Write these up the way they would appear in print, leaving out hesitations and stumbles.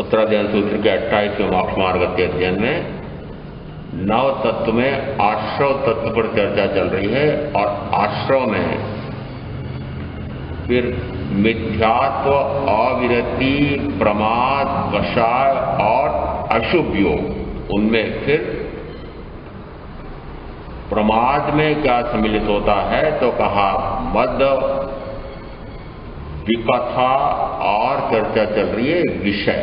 उत्तराध्ययन सूत्र के 28वें मोक्ष मार्ग अध्ययन में नव तत्व में आश्रव तत्व पर चर्चा चल रही है। और आश्रव में फिर मिथ्यात्व, अविरति, प्रमाद, कषाय और अशुभ योग, उनमें फिर प्रमाद में क्या सम्मिलित होता है तो कहा मद, विकथा और चर्चा चल रही है विषय।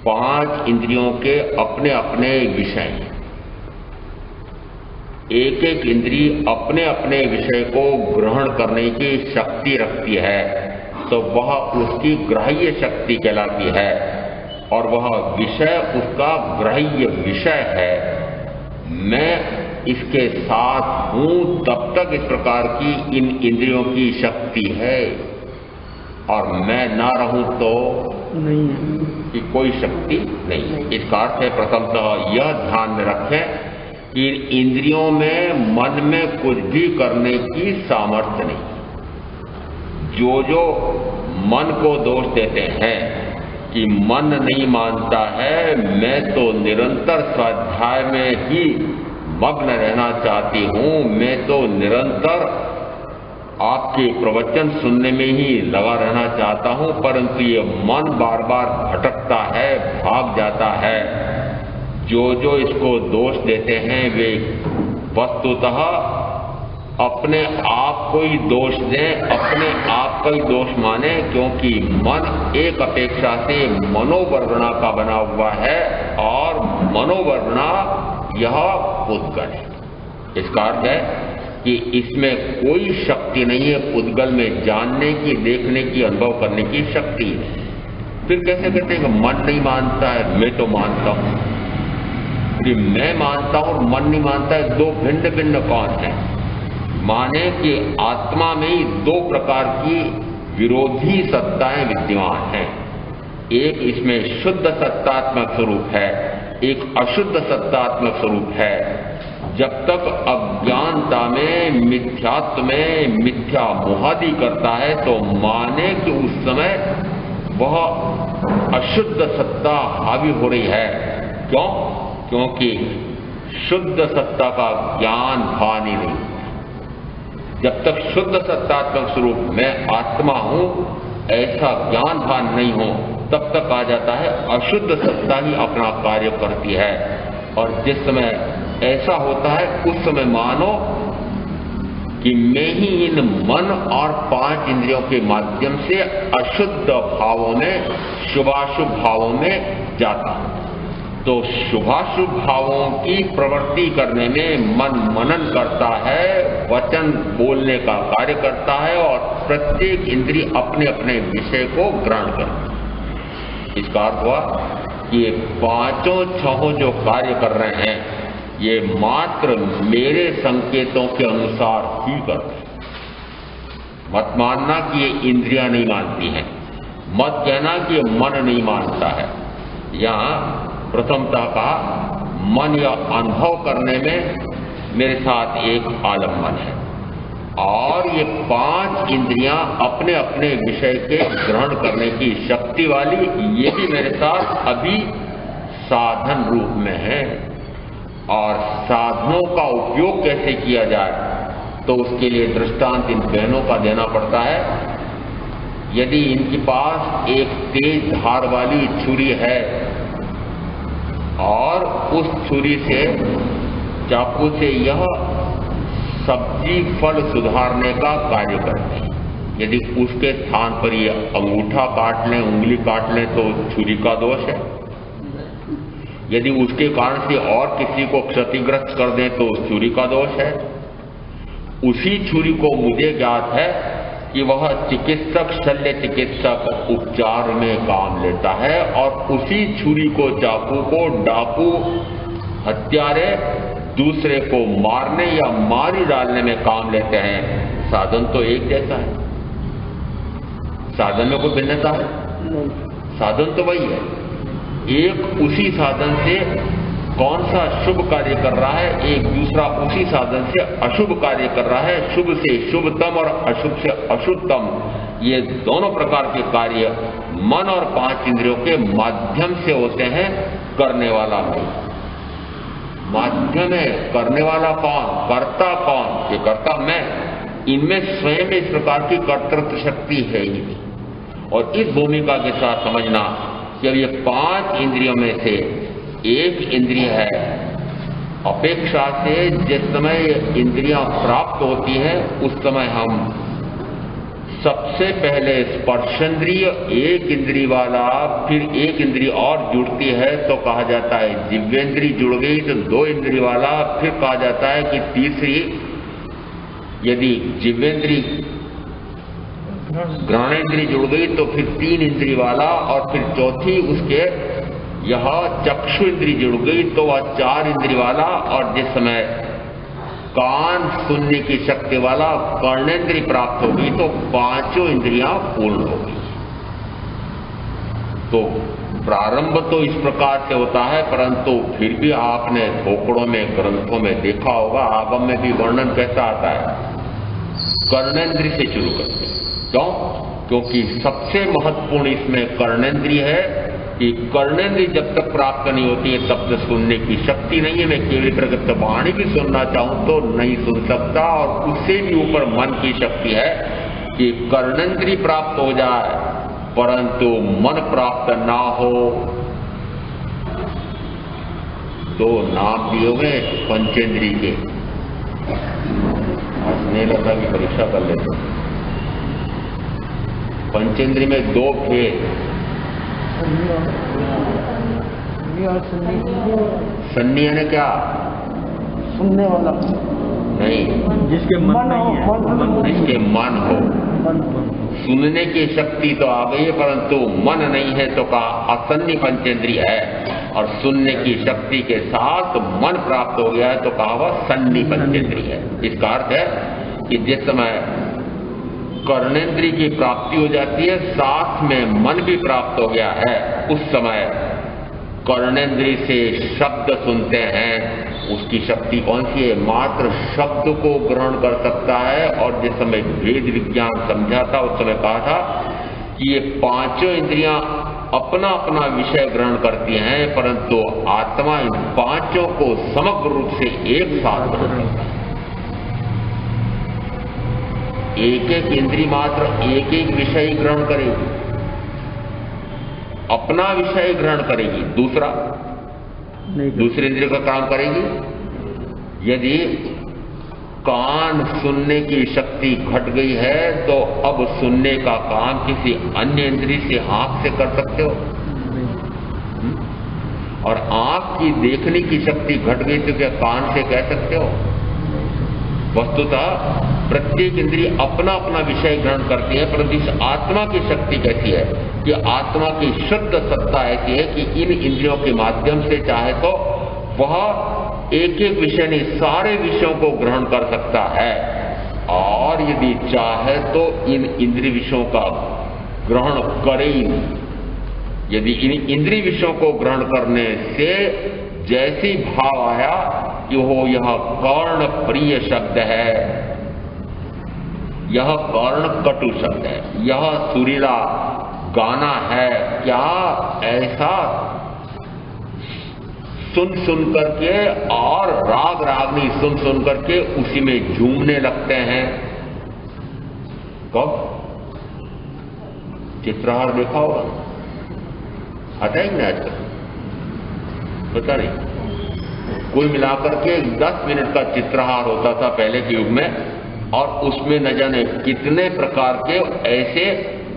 5 इंद्रियों के अपने अपने विषय हैं। एक एक इंद्री अपने अपने विषय को ग्रहण करने की शक्ति रखती है, तो वह उसकी ग्राह्य शक्ति कहलाती है और वह विषय उसका ग्राह्य विषय है। मैं इसके साथ हूं तब तक इस प्रकार की इन इंद्रियों की शक्ति है, और मैं ना रहूं तो नहीं है कि कोई शक्ति नहीं। इसका अर्थ है प्रथमतः यह ध्यान में रखें कि इंद्रियों में, मन में कुछ भी करने की सामर्थ्य नहीं। जो मन को दोष देते हैं कि मन नहीं मानता है, मैं तो निरंतर स्वाध्याय में ही मग्न रहना चाहती हूं, मैं तो निरंतर आपके प्रवचन सुनने में ही लगा रहना चाहता हूं, परंतु ये मन बार बार भटकता है, भाग जाता है। जो इसको दोष देते हैं वे वस्तुतः अपने आप को ही दोष दें, अपने आप का ही दोष माने, क्योंकि मन एक अपेक्षा से मनोवर्णा का बना हुआ है और मनोवर्णा यह उद्गल है। इसका अर्थ है कि इसमें कोई शक्ति नहीं है उद्गल में जानने की, देखने की, अनुभव करने की शक्ति है। फिर कैसे कहते हैं कि मन नहीं मानता है, मैं तो मानता हूं। कि मैं मानता हूं और मन नहीं मानता है, दो भिन्न भिन्न कौन है? माने कि आत्मा में ही 2 प्रकार की विरोधी सत्ताएं विद्यमान हैं। एक इसमें शुद्ध सत्तात्मक स्वरूप है, एक अशुद्ध सत्तात्मक स्वरूप है। जब तक अज्ञानता में, मिथ्यात्व में मिथ्या मोहादि करता है तो माने कि उस समय वह अशुद्ध सत्ता हावी हो रही है। क्यों? क्योंकि शुद्ध सत्ता का ज्ञान भान ही नहीं। जब तक शुद्ध सत्तात्मक स्वरूप मैं आत्मा हूं ऐसा ज्ञान भान नहीं हो, तब तक आ जाता है अशुद्ध सत्ता ही अपना कार्य करती है। और जिस समय ऐसा होता है उस समय मानो कि मैं ही इन मन और 5 इंद्रियों के माध्यम से अशुद्ध भावों में, शुभाशुभ भावों में जाता हूं। तो शुभाशुभ भावों की प्रवृत्ति करने में मन मनन करता है, वचन बोलने का कार्य करता है और प्रत्येक इंद्रिय अपने अपने विषय को ग्रहण करती है। इसका अर्थ हुआ कि ये 5 6 जो कार्य कर रहे हैं ये मात्र मेरे संकेतों के अनुसार ही करते हैं। मत मानना कि ये इंद्रियां नहीं मानती हैं, मत कहना कि ये मन नहीं मानता है। यहां प्रथमतः कहा मन या अनुभव करने में मेरे साथ एक आलम्बन है, और ये 5 इंद्रियां अपने अपने विषय के ग्रहण करने की शक्ति वाली, ये भी मेरे साथ अभी साधन रूप में है। और साधनों का उपयोग कैसे किया जाए तो उसके लिए दृष्टांत इन बहनों का देना पड़ता है। यदि इनके पास एक तेज धार वाली छुरी है और उस छुरी से, चाकू से यह सब्जी फल सुधारने का कार्य करते हैं, यदि उसके स्थान पर ये अंगूठा काट लें, उंगली काट लें तो छुरी का दोष है। यदि उसके कारण से और किसी को क्षतिग्रस्त कर दें तो उस छुरी का दोष है। उसी छुरी को मुझे ज्ञात है कि वह चिकित्सक, शल्य चिकित्सक उपचार में काम लेता है, और उसी छुरी को, चाकू को डाकू हत्यारे दूसरे को मारने या मारी डालने में काम लेते हैं। साधन तो एक जैसा है, साधन में कोई भिन्नता है? साधन तो वही है। एक उसी साधन से कौन सा शुभ कार्य कर रहा है, एक दूसरा उसी साधन से अशुभ कार्य कर रहा है। शुभ से शुभतम और अशुभ से अशुभतम, ये दोनों प्रकार के कार्य मन और 5 इंद्रियों के माध्यम से होते हैं, करने वाला नहीं। माध्यम है, करने वाला कौन, कर्ता कौन, ये कर्ता मैं। इनमें स्वयं इस प्रकार की कर्तृत्व शक्ति है ही नहीं। और इस भूमिका के साथ समझना कि अब ये 5 इंद्रियों में से एक इंद्रिय है, अपेक्षा से जिस समय इंद्रियां प्राप्त होती हैं उस समय हम सबसे पहले स्पर्शेंद्रिय एक इंद्रिय वाला, फिर एक इंद्रिय और जुड़ती है तो कहा जाता है जिह्वेंद्रिय जुड़ गई तो 2 इंद्रिय वाला, फिर कहा जाता है कि तीसरी यदि जिह्वेंद्रिय घ्राणेंद्रिय जुड़ गई तो फिर 3 इंद्रिय वाला, और फिर चौथी उसके यह चक्षु इंद्रिय जुड़ गई तो वह 4 इंद्रिय वाला, और जिस समय कान सुनने की शक्ति वाला कर्णेंद्रिय प्राप्त होगी तो 5 इंद्रियां पूर्ण होगी। तो प्रारंभ तो इस प्रकार से होता है, परंतु फिर भी आपने थोपड़ों में ग्रंथों में देखा होगा, आगम में भी वर्णन कैसा आता है, कर्णेंद्रिय से शुरू करते हैं। क्यों? क्योंकि सबसे महत्वपूर्ण इसमें कर्णेंद्रिय है कि कर्णेंद्रिय जब तक प्राप्त नहीं होती है तब तक सुनने की शक्ति नहीं है। मैं केवल प्रगत वाणी भी सुनना चाहूं तो नहीं सुन सकता, और उससे भी ऊपर मन की शक्ति है कि कर्णेंद्रिय प्राप्त हो जाए परंतु मन प्राप्त ना हो तो नाम दिए हुए पंचेंद्रिय के। स्नेहलता की परीक्षा कर लेते। पंचेंद्रिय में 2 भेद, सन्नी यानी क्या, सुनने वाला नहीं, जिसके मन नहीं है, जिसके मन हो। सुनने की शक्ति तो आ गई है परंतु मन नहीं है तो कहा असन्नी पंचेंद्रिय है, और सुनने की शक्ति के साथ मन प्राप्त हो गया है तो कहा वह सन्नी पंचेंद्रिय है। इसका अर्थ है कि जिस समय कर्णेंद्रिय की प्राप्ति हो जाती है साथ में मन भी प्राप्त हो गया है, उस समय कर्णेंद्रिय से शब्द सुनते हैं, उसकी शक्ति कौन सी है, मात्र शब्द को ग्रहण कर सकता है। और जिस समय वेद विज्ञान समझा था उस समय कहा था कि ये 5 इंद्रियां अपना अपना विषय ग्रहण करती हैं, परंतु आत्मा इन 5 को समग्र रूप से एक साथ ग्रहण करता है। एक एक इंद्रिय मात्र एक एक विषय ग्रहण करेगी, अपना विषय ग्रहण करेगी, दूसरे इंद्रिय का काम करेगी। यदि कान सुनने की शक्ति घट गई है तो अब सुनने का काम किसी अन्य इंद्रिय से, आंख से कर सकते हो, और आंख की देखने की शक्ति घट गई तो क्या कान से कह सकते हो? वस्तुतः प्रत्येक इंद्रिय अपना अपना विषय ग्रहण करती है, परंतु इस आत्मा की शक्ति कैसी है कि आत्मा की शुद्ध सत्ता ऐसी है कि इन इंद्रियों के माध्यम से चाहे तो वह एक एक विषय नहीं सारे विषयों को ग्रहण कर सकता है, और यदि चाहे तो इन इंद्रिय विषयों का ग्रहण करे ही नहीं। यदि इन इंद्रिय विषयों को ग्रहण करने से जैसी भाव आया कि वो यह कर्ण प्रिय शब्द है, यह कर्ण कटु शब्द है, यह सुरीला गाना है, क्या ऐसा सुन सुन करके और राग रागनी सुन सुन करके उसी में झूमने लगते हैं। कब चित्रहार देखा होगा, आता ही नहीं आजकल, पता नहीं। कुल मिलाकर के 10 मिनट का चित्रहार होता था पहले के युग में, और उसमें न जाने कितने प्रकार के ऐसे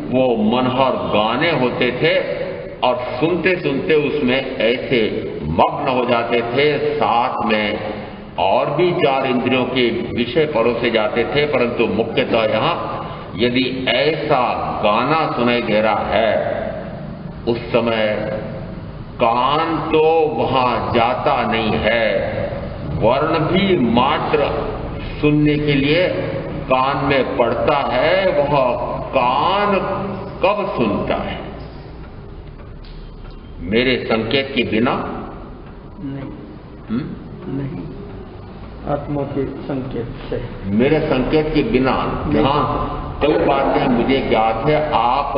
वो मनोहर गाने होते थे, और सुनते सुनते उसमें ऐसे मग्न हो जाते थे, साथ में और भी 4 इंद्रियों के विषय परोसे जाते थे। परंतु मुख्यतः यहाँ यदि ऐसा गाना सुनाई दे रहा है उस समय कान तो वहां जाता नहीं है, वर्ण भी मात्र सुनने के लिए कान में पड़ता है। वह कान कब सुनता है? मेरे संकेत के बिना नहीं, आत्मा के संकेत से, मेरे संकेत के बिना। ध्यान, कई बातें मुझे ज्ञात है, आप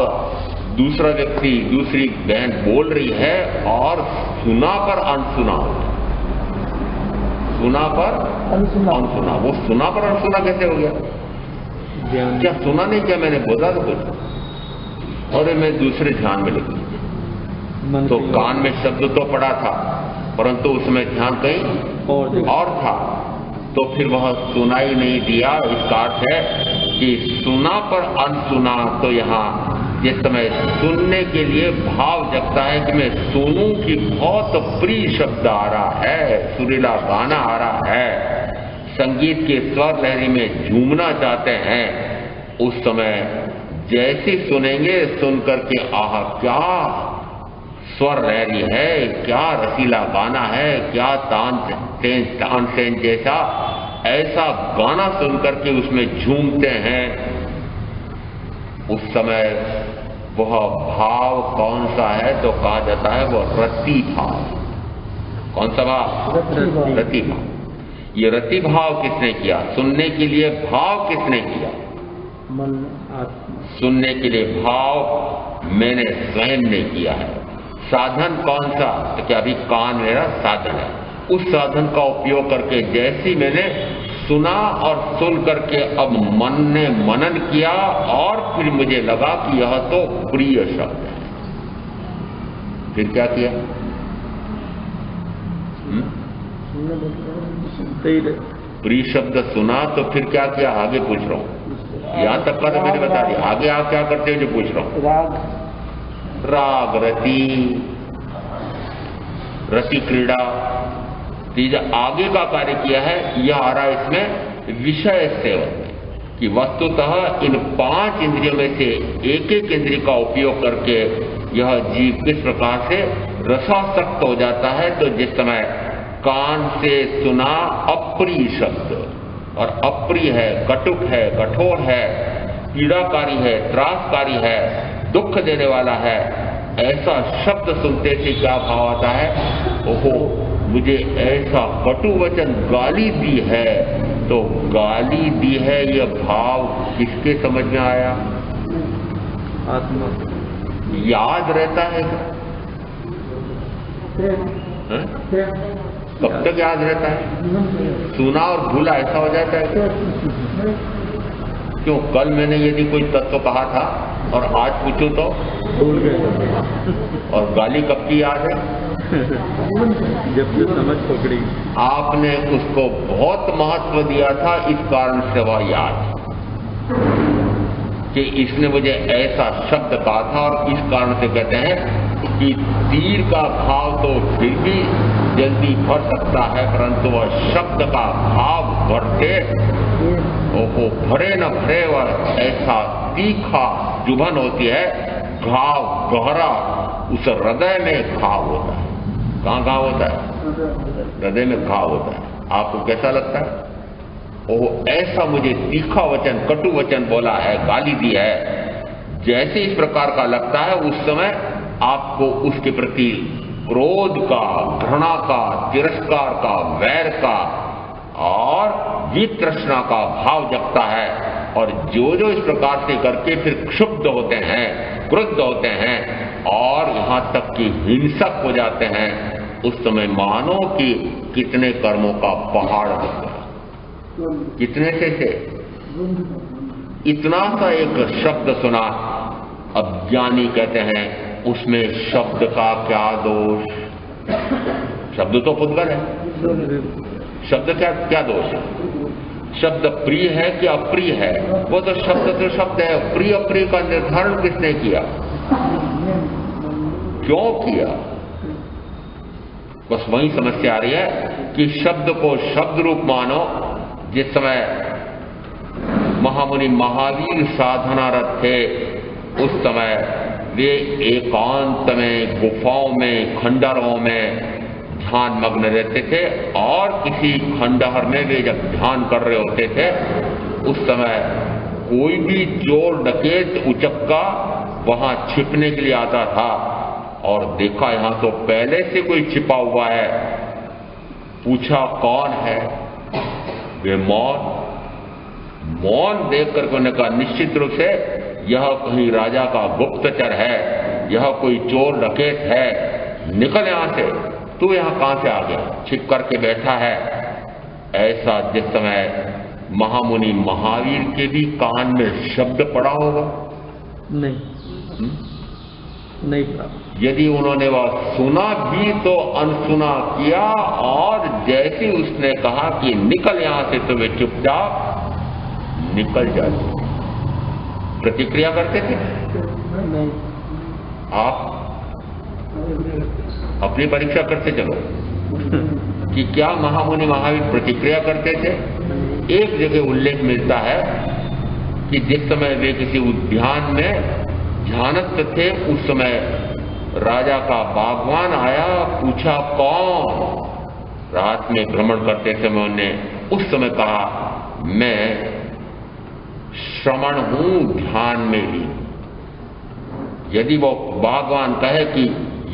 दूसरा व्यक्ति, दूसरी बहन बोल रही है और सुना पर अनसुना हो गया, सुना पर अनसुना। वो सुना पर अनसुना कैसे हो गया? ध्यान क्या सुना नहीं? क्या मैंने बोला तो कुछ और मैं दूसरे ध्यान में लगी। मन तो की कान में शब्द तो पड़ा था परंतु उसमें ध्यान कहीं और था, तो फिर वह सुनाई नहीं दिया। इसका अर्थ है कि सुना पर अनसुना। तो यहाँ जिस समय सुनने के लिए भाव जगता है कि मैं सुनूं कि बहुत प्रिय शब्द आ रहा है, सुरीला गाना आ रहा है, संगीत के स्वर लहरी में झूमना चाहते हैं, उस समय जैसे सुनेंगे सुन करके आह क्या स्वर लहरी है, क्या रसीला गाना है, क्या तानसेन जैसा ऐसा गाना सुन करके उसमें झूमते हैं, उस समय वह भाव कौन सा है? तो कहा जाता है वह रति भाव। कौन सा भाव? रति भाव। ये रति भाव किसने किया? सुनने के लिए भाव किसने किया? मन आत्मा। सुनने के लिए भाव मैंने स्वयं ने किया है। साधन कौन सा? तो क्या अभी कान मेरा साधन है, उस साधन का उपयोग करके जैसी मैंने सुना और सुन करके अब मन ने मनन किया और फिर मुझे लगा कि यह तो प्रिय शब्द है। फिर क्या किया? प्रिय शब्द सुना तो फिर क्या किया? आगे पूछ रहा हूं, यहां तक का तो मैंने बता दिया, आगे आप क्या करते हो जो पूछ रहा हूं। राग, रति क्रीड़ा, तीजा आगे का कार्य किया है। यह आ रहा है इसमें विषय सेवन, कि वस्तुतः इन 5 इंद्रियों में से एक एक इंद्रिय का उपयोग करके यह जीव किस प्रकार से रसासक्त हो जाता है। तो जिस समय कान से सुना अप्रिय शब्द, और अप्रिय है, कटुक है, कठोर है, पीड़ाकारी है, त्रासकारी है, दुख देने वाला है, ऐसा शब्द सुनते से क्या भाव आता है? ओहो, मुझे ऐसा कटु वचन गाली दी है, तो गाली दी है यह भाव किसके समझ में आया? आत्मा। याद रहता है क्या? कब तक याद रहता है? सुना और भूला ऐसा हो जाता है क्या? क्यों? कल मैंने यदि कोई तत्व कहा था और आज पूछूं तो भूल गए। और गाली कब की याद है? जब से समझ पकड़ी। आपने उसको बहुत महत्व दिया था, इस कारण से वह याद है कि इसने मुझे ऐसा शब्द कहा था। और इस कारण से कहते हैं कि तीर का घाव तो फिर भी जल्दी भर सकता है, परंतु वह शब्द का घाव भरते ओहो भरे न भरे, वह ऐसा तीखा चुभन होती है, घाव गहरा, उस हृदय में घाव होता है। कहाँ घाव होता है? हृदय में घाव होता है। आपको कैसा लगता है? ओह, ऐसा मुझे तीखा वचन, कटु वचन बोला है, गाली दी है। जैसे इस प्रकार का लगता है, उस समय आपको उसके प्रति क्रोध का, घृणा का, तिरस्कार का, वैर का और वितृष्णा का भाव जगता है। और जो जो इस प्रकार से करके फिर क्षुब्ध होते हैं, क्रुद्ध होते हैं और यहां तक कि हिंसक हो जाते हैं, उस समय मानो कि कितने कर्मों का पहाड़ होता है। कितने से इतना सा एक शब्द सुना, अज्ञानी कहते हैं उसमें शब्द का क्या दोष? शब्द तो पुद्गल है, शब्द क्या दोष है? शब्द प्रिय है कि अप्रिय है? वो तो शब्द है। प्रिय अप्रिय का निर्धारण किसने किया? क्यों किया? बस वही समस्या आ रही है कि शब्द को शब्द रूप मानो। जिस समय महामुनि महावीर साधनारत थे, उस समय वे एकांत में, गुफाओं में, खंडहरों में ध्यान मग्न रहते थे। और किसी खंडहर में वे जब ध्यान कर रहे होते थे, उस समय कोई भी चोर, डकैत, उचक्का वहां छिपने के लिए आता था और देखा यहां तो पहले से कोई छिपा हुआ है। पूछा कौन है? वे मौन देख करके उन्होंने कहा निश्चित रूप से यह कहीं राजा का गुप्तचर है, यह कोई चोर डकैत है, निकल यहां से, तू यहां कहां से आ गया, छिप करके बैठा है। ऐसा जिस समय महामुनि महावीर के भी कान में शब्द पड़ा होगा, नहीं नहीं पड़ा। यदि उन्होंने वह सुना भी तो अनसुना किया, और जैसे उसने कहा कि निकल यहां से, तो वे चुपचाप निकल जाते। प्रतिक्रिया करते थे? नहीं। आप अपनी परीक्षा करते चलो कि क्या महामुनि महावीर प्रतिक्रिया करते थे। एक जगह उल्लेख मिलता है कि जिस समय वे किसी उद्यान में ध्यानस्थ थे, उस समय राजा का बागवान आया, पूछा कौन। रात में भ्रमण करते समय उन्होंने उस समय कहा, मैं श्रमण हूं, ध्यान में ली। यदि वो बागवान कहे कि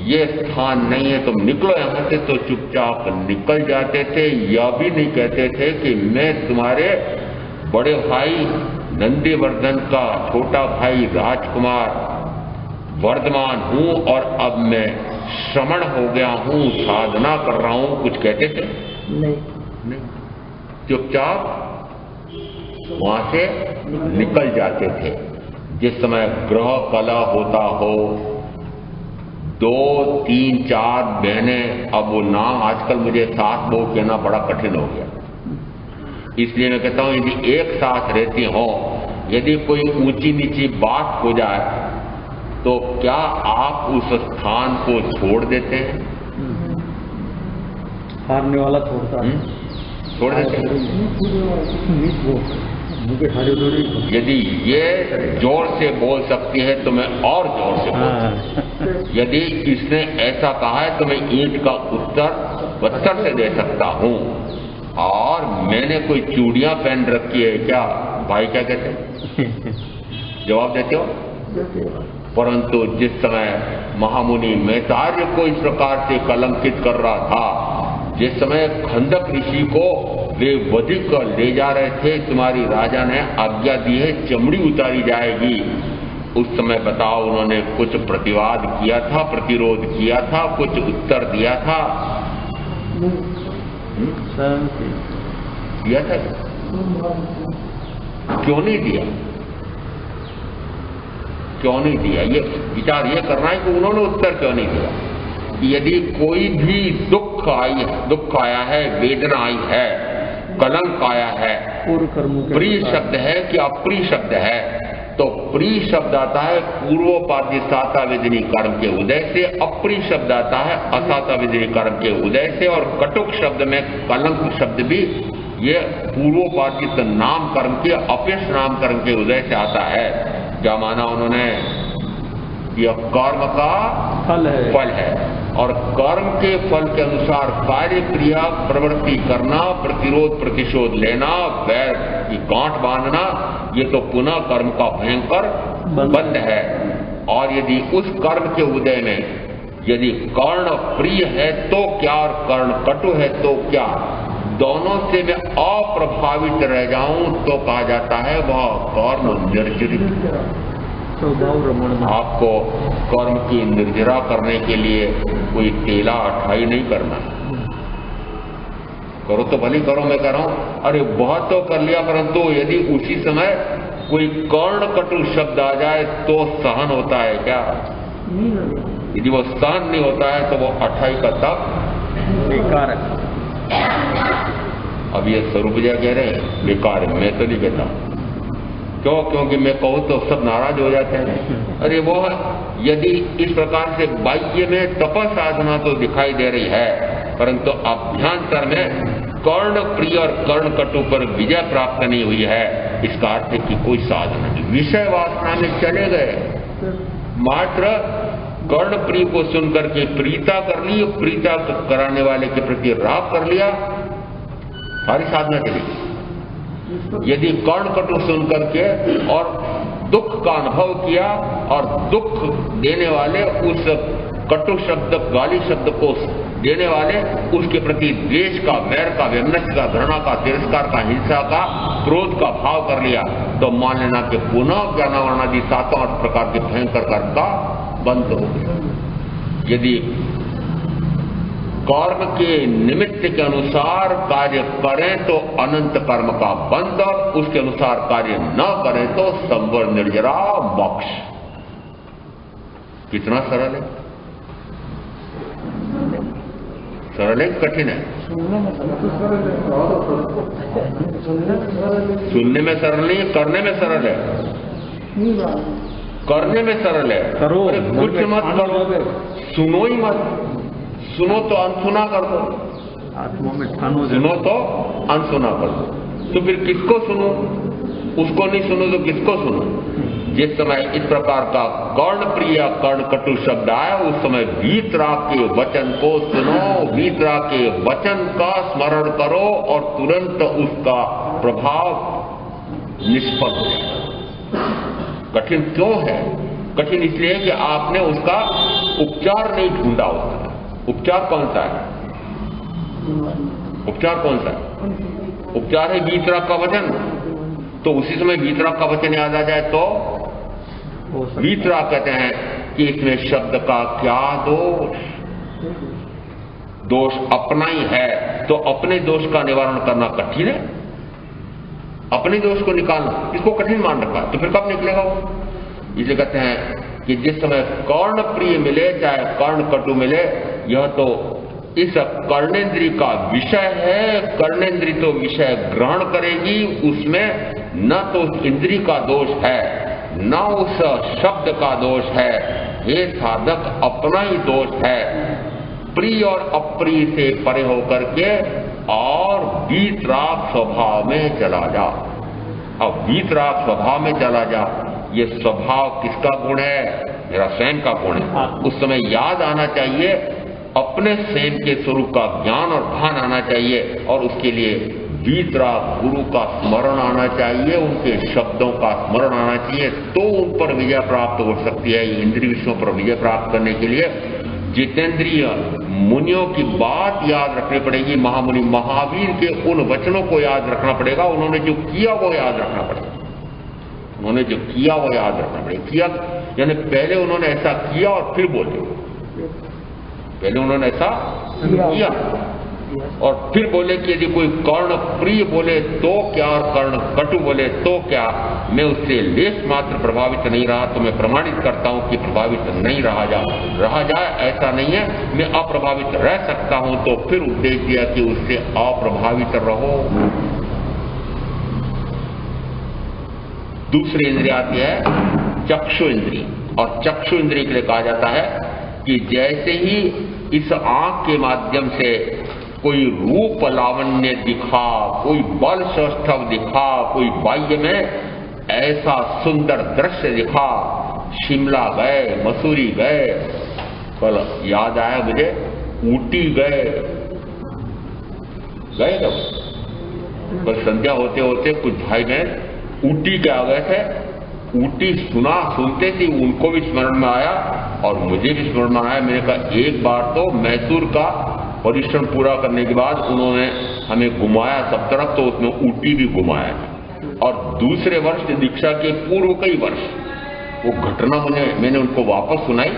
ये स्थान नहीं है, तुम निकलो यहां से, तो चुपचाप निकल जाते थे। यह भी नहीं कहते थे कि मैं तुम्हारे बड़े भाई नंदीवर्धन का छोटा भाई राजकुमार वर्धमान हूं और अब मैं श्रमण हो गया हूं, साधना कर रहा हूं, कुछ कहते थे? नहीं। चुपचाप वहां से निकल जाते थे। जिस समय ग्रह कलह होता हो, 2, 3, 4 बहनें, अब वो नाम आजकल मुझे सास बहू कहना बड़ा कठिन हो गया, इसलिए मैं कहता हूं यदि एक साथ रहती हो, यदि कोई ऊंची नीची बात हो जाए, तो क्या आप उस स्थान को छोड़ देते हैं? हारने वाला छोड़ता है। छोड़ देते हैं। यदि ये जोर से बोल सकती है तो मैं और जोर से बोल, यदि इसने ऐसा कहा है तो मैं ईंट का उत्तर से दे सकता हूं। और मैंने कोई चूड़ियां पहन रखी है क्या, भाई क्या कहते हैं? जवाब देते हो? परंतु जिस समय महामुनि मैतार्य को इस प्रकार से कलंकित कर रहा था, जिस समय खंदक ऋषि को वे वधिक कर ले जा रहे थे, तुम्हारी राजा ने आज्ञा दी है चमड़ी उतारी जाएगी, उस समय बताओ उन्होंने कुछ प्रतिवाद किया था, प्रतिरोध किया था, कुछ उत्तर दिया था? दिया था? क्यों नहीं दिया? क्यों नहीं दिया? ये विचार ये करना है कि उन्होंने उत्तर क्यों नहीं दिया। यदि कोई भी दुख आया है, वेदना आई है, कलंक आया है, प्रिय शब्द है कि अप्रिय शब्द है, तो प्रिय शब्द आता है पूर्वोपाधि साताविदिनी कर्म के उदय से, अप्रिय शब्द आता है असाताविदिनी कर्म के उदय से, और कटुक शब्द में कलंक शब्द भी ये पूर्वोपाधित नाम कर्म के, अपयश नाम कर्म के उदय से आता है। क्या माना उन्होंने? यह कर्म का फल है और कर्म के फल के अनुसार कार्य क्रिया प्रवृत्ति करना, प्रतिरोध प्रतिशोध लेना, वैर की गांठ बांधना, ये तो पुनः कर्म का भयंकर बंध है। और यदि उस कर्म के उदय में यदि कर्ण प्रिय है तो क्या और कर्ण कटु है तो क्या, दोनों से मैं अप्रभावित रह जाऊं तो कहा जाता है वह कर्म निर्जरित। आपको कर्म की निर्जरा करने के लिए कोई तेला अठाई नहीं करना। करो तो भली करो, मैं कह रहा हूं अरे बहुत तो कर लिया, परंतु यदि उसी समय कोई कर्ण कटु शब्द आ जाए तो सहन होता है क्या? यदि वो सहन नहीं होता है तो वो अठाई का तप बेकार है। अब ये स्वरूप जी कह रहे हैं बेकार है, मैं तो नहीं कहता। क्यों? क्योंकि मैं कहूं तो सब नाराज हो जाते हैं। अरे वो यदि इस प्रकार से बाह्य में तप साधना तो दिखाई दे रही है, परंतु अभ्यंतर में कर्ण प्रिय और कर्ण कटु पर विजय प्राप्त नहीं हुई है, इसका अर्थ है कि कोई साधना नहीं। विषय वासना में चले गए, मात्र कर्ण प्रिय को सुनकर के प्रीता कर ली, प्रीता कराने वाले के प्रति राग कर लिया, सारी साधना चली। यदि कर्ण कटु सुन करके और दुख का अनुभव किया और दुख देने वाले उस कटु शब्द गाली शब्द को देने वाले उसके प्रति द्वेष का, वैर का, वैमनस्य का, घृणा का, तिरस्कार का, हिंसा का, क्रोध का भाव कर लिया तो मान लेना कि पुनः ज्ञानावरणादि 7-8 प्रकार के भयंकर कर्म का बंद हो गया। यदि कर्म के निमित्त के अनुसार कार्य करें तो अनंत कर्म का बंध, और उसके अनुसार कार्य न करें तो संवर निर्जरा मोक्ष। कितना सरल है? सरल है, कठिन है? सुनने में सरल नहीं है, करने में सरल है। करने में सरल है। करो, कुछ मत करो, सुनो ही मत। सुनो तो अनसुना कर दो, आत्मा में ठानो। सुनो तो अनसुना कर दो। तो फिर किसको सुनो? उसको नहीं सुनो तो किसको सुनो? जिस समय इस प्रकार का कर्ण प्रिय कर्ण कटु शब्द आया, उस समय वीतराग के वचन को सुनो, वीतराग के वचन का स्मरण करो और तुरंत उसका प्रभाव निष्फल हो जाएगा। कठिन क्यों है? कठिन इसलिए कि आपने उसका उपचार नहीं ढूंढा होता। उपचार कौन सा है? उपचार कौन सा है? उपचार है वीतराग का वचन। तो उसी समय वीतराग का वचन याद आ जाए तो वीतराग कहते हैं कि इसमें शब्द का क्या दोष? दोष अपना ही है, तो अपने दोष का निवारण करना कठिन है। अपने दोष को निकालना इसको कठिन मान रखा, तो फिर कब निकलेगा वो? इसलिए कहते हैं कि जिस समय कर्ण प्रिय मिले चाहे कर्ण कटु मिले, यह तो इस कर्णेंद्री का विषय है। कर्णेंद्री तो विषय ग्रहण करेगी, उसमें न तो उस इंद्री का दोष है न उस शब्द का दोष है। हे साधक, अपना ही दोष है। प्रिय और अप्रिय से परे होकर के और वीतराग स्वभाव में चला जा। अब वीतराग स्वभाव में चला जा, ये स्वभाव किसका गुण है? मेरा स्वयं का गुण है। उस समय याद आना चाहिए, अपने स्वयं के स्वरूप का ज्ञान और भान आना चाहिए, और उसके लिए वीतराग गुरु का स्मरण आना चाहिए, उनके शब्दों का स्मरण आना चाहिए, तो उन पर विजय प्राप्त हो सकती है। इंद्रिय विषयों पर विजय प्राप्त करने के लिए जितेंद्रिय मुनियों की बात याद रखनी पड़ेगी। महामुनि महावीर के उन वचनों को याद रखना पड़ेगा। उन्होंने जो किया वो याद रखना पड़ेगा। उन्होंने जो किया वो याद रखना पड़ेगा। किया यानी पहले उन्होंने ऐसा किया और फिर बोले। पहले उन्होंने ऐसा किया और फिर बोले कि यदि कोई कर्ण प्रिय बोले तो क्या और कर्ण कटु बोले तो क्या, मैं उससे लेश मात्र प्रभावित नहीं रहा, तो मैं प्रमाणित करता हूं कि प्रभावित नहीं रहा जाए। ऐसा नहीं है, मैं अप्रभावित रह सकता हूं। तो फिर उपदेश दिया कि उससे अप्रभावित रहो। दूसरी इंद्रिय आती है चक्षु इंद्रिय, और चक्षु इंद्रिय के लिए कहा जाता है कि जैसे ही इस आंख के माध्यम से कोई रूप लावण्य दिखा, कोई बल सौष्ठव दिखा, कोई बाह्य में ऐसा सुंदर दृश्य दिखा, शिमला गए, मसूरी गए, कल याद आया मुझे ऊटी गए कब कल संध्या होते होते कुछ भाई बहन ऊटी के आ गए थे। ऊटी सुनते थी, उनको भी स्मरण में आया और मुझे भी स्मरण में आया। मैंने कहा एक बार तो मैसूर का परिश्रम पूरा करने के बाद उन्होंने हमें घुमाया सब तरफ, तो उसमें ऊटी भी घुमाया। और दूसरे वर्ष दीक्षा के पूर्व कई वर्ष वो घटना मैंने उनको वापस सुनाई।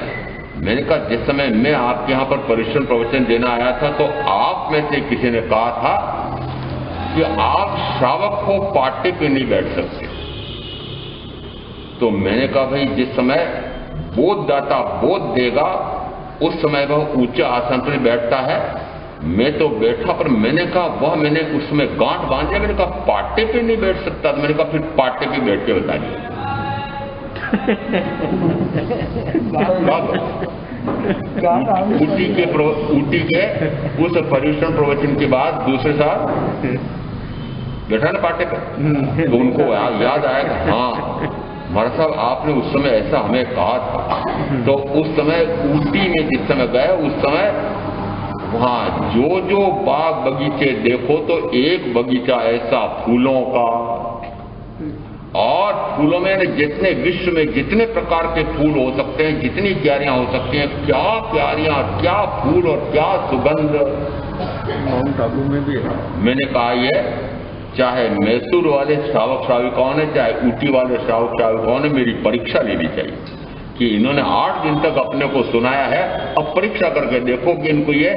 मैंने कहा जिस समय मैं आपके यहाँ पर परिश्रम प्रवचन देना आया था तो आप में से किसी ने कहा था कि आप श्रावक को पाटे पे नहीं बैठ सकते। तो मैंने कहा भाई जिस समय बोधदाता बोध देगा उस समय वह ऊंचे आसन पर बैठता है, मैं तो बैठा, पर मैंने कहा मैंने उस समय गांठ बांध लिया। मैंने कहा पाटे पे नहीं बैठ सकता। तो मैंने कहा फिर पाटे पे बैठ के बताइए। ऊटी के उस परिश्रम प्रवचन के बाद दूसरे साल बैठा ना पाटे पे, तो उनको याद आया कि हाँ महाराज साहब आपने उस समय ऐसा हमें कहा था। तो उस समय ऊटी में जिस समय गए उस समय वहां जो बाग बगीचे देखो तो एक बगीचा ऐसा फूलों का, और फूलों में जितने विश्व में जितने प्रकार के फूल हो सकते हैं, जितनी क्यारियां हो सकती हैं, क्या क्यारियां, क्या फूल और क्या सुगंध। माउंट आबू में भी है। मैंने कहा ये चाहे मैसूर वाले श्रावक श्राविकाओं ने, चाहे ऊटी वाले श्रावक श्राविकाओं ने मेरी परीक्षा लेनी चाहिए कि इन्होंने 8 दिन तक अपने को सुनाया है, अब परीक्षा करके देखो कि इनको ये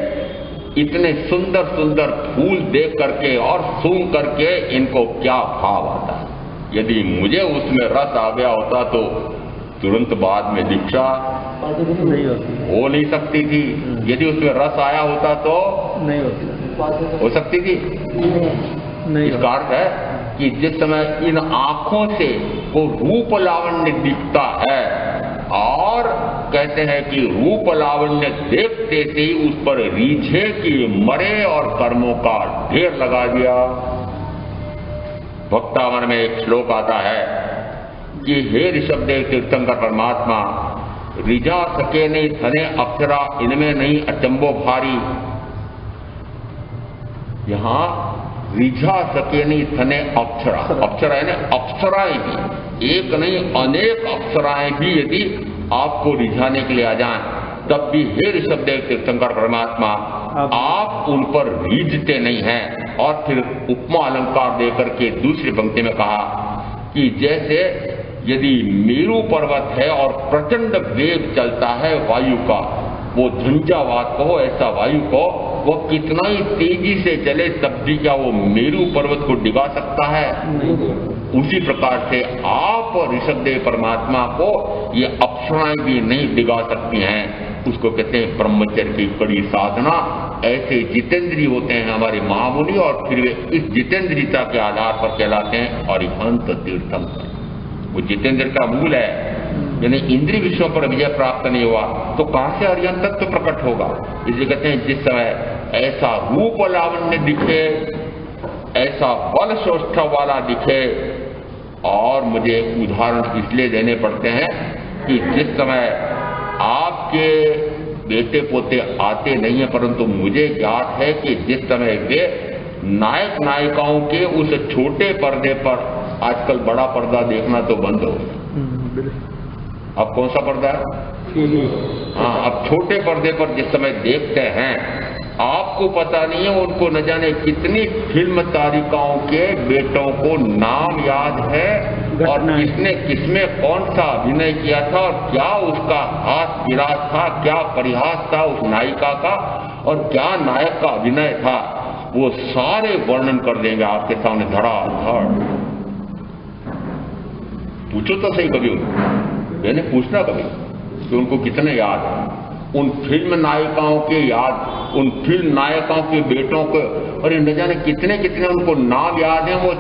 इतने सुंदर सुंदर फूल देख करके और सूंघ करके इनको क्या भाव आता है। यदि मुझे उसमें रस आ गया होता तो तुरंत बाद में दीक्षा नहीं होती, हो नहीं सकती थी। यदि उसमें रस आया होता तो नहीं होती, हो सकती थी। नहीं। इसका अर्थ है कि जिस समय इन आंखों से वो रूप लावण्य दिखता है और कहते हैं कि रूप लावण्य देखते से ही उस पर रीझे कि मरे और कर्मों का ढेर लगा दिया। भक्तावन में एक श्लोक आता है कि हे ऋषभदेव तीर्थंकर परमात्मा, रिझा सके नहीं थने अप्सरा, इनमें नहीं अचंबो भारी। यहां रिझा सके नहीं थने अप्सरा, अप्सरा है ना, अप्सराएं भी, एक नहीं अनेक अप्सराएं भी यदि आपको रिझाने के लिए आ जाएं, तब भी हे ऋषभदेव तीर्थंकर परमात्मा आप उन पर रीझते नहीं हैं। और फिर उपमा अलंकार देकर के दूसरी पंक्ति में कहा कि जैसे यदि मेरू पर्वत है और प्रचंड वेग चलता है वायु का, वो झंझावात कहो ऐसा वायु को, वो कितना ही तेजी से चले तब भी क्या वो मेरू पर्वत को डिगा सकता है? उसी प्रकार से आप ऋषभदेव परमात्मा को ये अप्सराएं भी नहीं डिगा सकती हैं। उसको कहते हैं ब्रह्मचर्य की कड़ी साधना। ऐसे जितेंद्री होते हैं हमारे महामुनि और फिर वे इस जितेंद्रियता के आधार पर कहलाते हैं अरिहंत तीर्थंकर। वो जितेंद्र का मूल है, यानी इंद्रिय विषयों पर विजय प्राप्त नहीं हुआ तो कहां से अरिहंत तत्व प्रकट होगा। इसलिए कहते हैं जिस समय ऐसा रूप लावण्य दिखे, ऐसा बल शोष्ठ वाला दिखे, और मुझे उदाहरण इसलिए देने पड़ते हैं कि जिस समय आपके बेटे पोते आते नहीं है, परंतु मुझे ज्ञात है कि जिस समय वे नायक नायिकाओं के उस छोटे पर्दे पर, आजकल बड़ा पर्दा देखना तो बंद हो, अब कौन सा पर्दा है? हाँ, अब छोटे पर्दे पर जिस समय देखते हैं, आपको पता नहीं है उनको न जाने कितनी फिल्म तारिकाओं के बेटों को नाम याद है और किसने किसमें कौन सा अभिनय किया था और क्या उसका हाथ गिरा था, क्या परिहास था उस नायिका का और क्या नायक का अभिनय था, वो सारे वर्णन कर देंगे आपके सामने धड़ाधड़। पूछो तो सही कभी मैंने पूछना कभी कि उनको कितने याद है उन फिल्म नायिकाओं के याद, उन फिल्म नायकों के बेटों को, और न जाने कितने कितने उनको नाम याद हैं। वो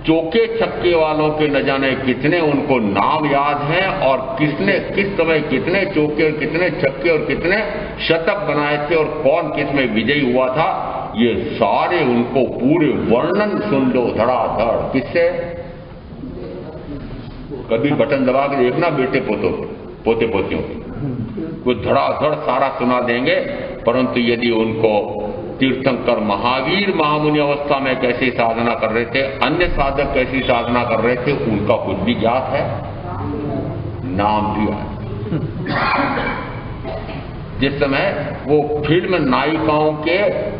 चौके छक्के वालों के न जाने कितने उनको नाम याद हैं और किसने किस समय कितने चौके और कितने छक्के और कितने शतक बनाए थे और कौन किस में विजयी हुआ था, ये सारे उनको पूरे वर्णन सुन लो धड़ाधड़। किससे? कभी बटन दबा के देखना बेटे पोते पोतियों को धड़ाधड़ सारा सुना देंगे। परंतु यदि उनको तीर्थंकर महावीर महामुनि अवस्था में कैसी साधना कर रहे थे, अन्य साधक कैसी साधना कर रहे थे, उनका कुछ भी ज्ञात है, नाम भी है। जिस समय वो फिल्म नायिकाओं के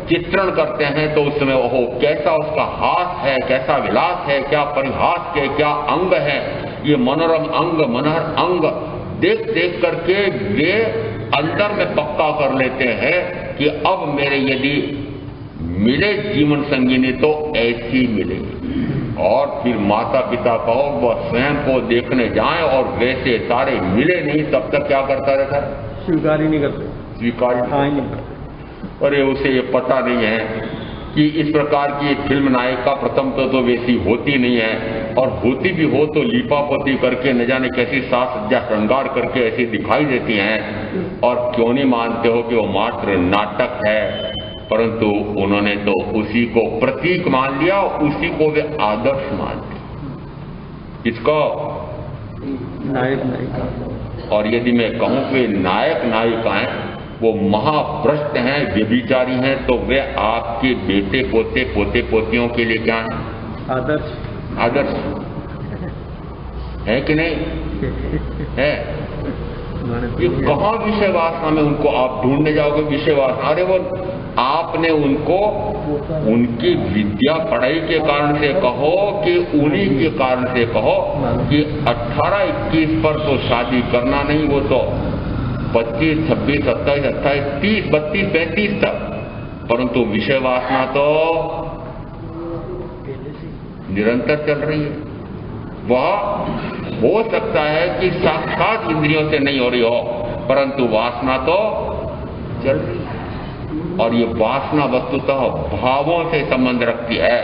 चित्रण करते हैं तो उस समय वो कैसा उसका हाथ है, कैसा विलास है, क्या परिहास है, क्या अंग है, ये मनोरम अंग मनोहर अंग देख देख करके वे अंदर में पक्का कर लेते हैं कि अब मेरे यदि मिले जीवन संगिनी तो ऐसी मिलेगी। और फिर माता पिता कहो वह स्वयं को देखने जाएं और वैसे सारे मिले नहीं, तब तक क्या करता रहता है? स्वीकार ही नहीं करते, स्वीकार ही नहीं करते। अरे उसे ये पता नहीं है कि इस प्रकार की फिल्म नायिका प्रथम तो वैसी होती नहीं है, और होती भी हो तो लीपापोती करके न जाने कैसी साज सज्जा श्रृंगार करके ऐसी दिखाई देती हैं। और क्यों नहीं मानते हो कि वो मात्र नाटक है, परंतु उन्होंने तो उसी को प्रतीक मान लिया, उसी को वे आदर्श मानते। इसको नायक नायिका। और यदि मैं कहूं कि नायक नायिकाएं वो महाभ्रष्ट हैं, व्यभिचारी हैं, तो वे आपके बेटे पोते पोते पोतियों के लिए क्या है? आदर्श। आदर्श। है कि नहीं है? ये कहाँ विषय वासना में उनको आप ढूंढने जाओगे? विषय वासना, अरे वो आपने उनको उनकी विद्या पढ़ाई के कारण से कहो कि उन्हीं के कारण से कहो कि 18-21 पर तो शादी करना नहीं, वो तो 25, 26, 27, 28, 30, 32, 35 तक, परंतु विषय वासना तो निरंतर चल रही है। वह हो सकता है कि साक्षात इंद्रियों से नहीं हो रही हो, परंतु वासना तो चल रही है। और ये वासना वस्तुतः भावों से संबंध रखती है,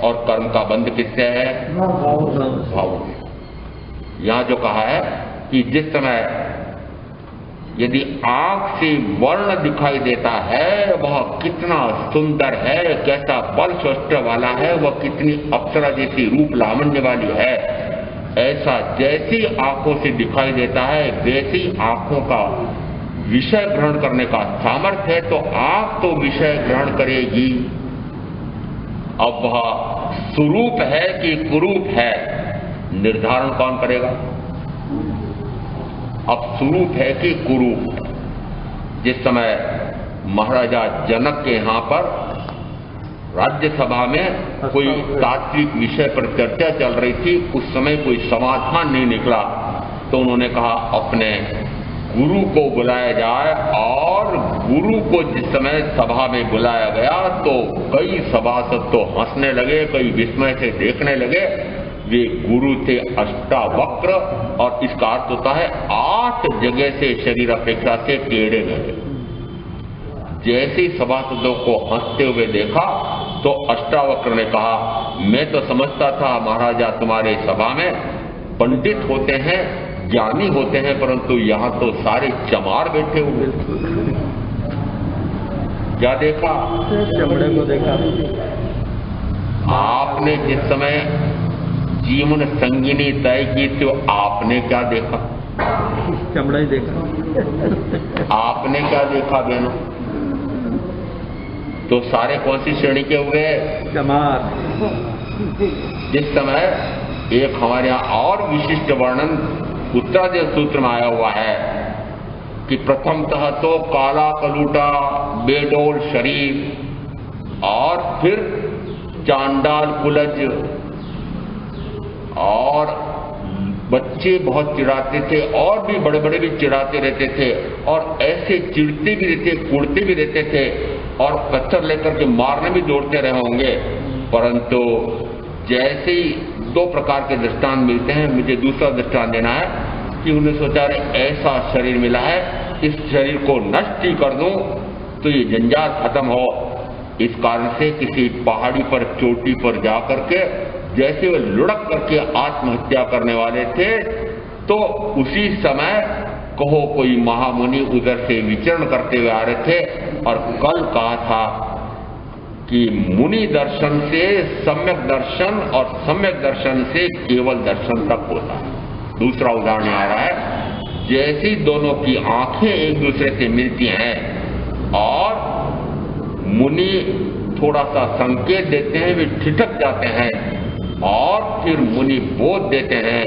और कर्म का बंध किससे है? भावों से। यहां जो कहा है कि जिस समय यदि आंख से वर्ण दिखाई देता है, वह कितना सुंदर है, कैसा बल शस्त्र वाला है, वह कितनी अप्सरा जैसी रूप लावण्य वाली है, ऐसा जैसी आंखों से दिखाई देता है वैसी आंखों का विषय ग्रहण करने का सामर्थ्य है, तो आंख तो विषय ग्रहण करेगी। अब वह स्वरूप है कि कुरूप है, निर्धारण कौन करेगा? अब स्वरूप है कि कुरूप? जिस समय महाराजा जनक के यहां पर राज्यसभा में कोई तात्विक विषय पर चर्चा चल रही थी, उस समय कोई समाधान नहीं निकला, तो उन्होंने कहा अपने गुरु को बुलाया जाए, और गुरु को जिस समय सभा में बुलाया गया तो कई सभासद तो हंसने लगे, कई विस्मय से देखने लगे। वे गुरु थे अष्टावक्र, और इसका अर्थ होता है 8 जगह से शरीर अपेक्षा से टेढ़े गए। जैसे ही सभासदों को हंसते हुए देखा तो अष्टावक्र ने कहा, मैं तो समझता था महाराजा तुम्हारे सभा में पंडित होते हैं, ज्ञानी होते हैं, परंतु यहां तो सारे चमार बैठे हुए। क्या देखा? चमड़े को देखा। आपने जिस समय जीवन संगिनी तय की तो आपने क्या देखा? चमड़ा ही देखा। आपने क्या देखा बहनों? तो सारे कौन सी श्रेणी के हुए? चमार। जिस समय एक हमारे यहां और विशिष्ट वर्णन उत्तरादेव सूत्र में आया हुआ है कि प्रथमतः तो काला कलूटा बेडोल शरीर, और फिर चांडाल कुलज, और बच्चे बहुत चिढ़ाते थे, और भी बड़े बड़े भी चिढ़ाते रहते थे, और ऐसे चिढ़ते भी रहते, कूड़ते भी रहते थे, और पत्थर लेकर के मारने भी दौड़ते रहे होंगे। परंतु जैसे ही 2 प्रकार के दृष्टांत मिलते हैं, मुझे दूसरा दृष्टांत देना है कि उन्हें सोचा रहे ऐसा शरीर मिला है, इस शरीर को नष्ट ही कर दूं तो ये जंजाल खत्म हो। इस कारण से किसी पहाड़ी पर चोटी पर जाकर के जैसे वे लुढ़क करके आत्महत्या करने वाले थे, तो उसी समय कहो कोई महामुनि उधर से विचरण करते हुए आ रहे थे, और कल कहा था कि मुनि दर्शन से सम्यक दर्शन, और सम्यक दर्शन से केवल दर्शन तक होता है। दूसरा उदाहरण आ रहा है, जैसी दोनों की आंखें एक दूसरे से मिलती हैं और मुनि थोड़ा सा संकेत देते हैं, वे ठिठक जाते हैं, और फिर मुनि बोध देते हैं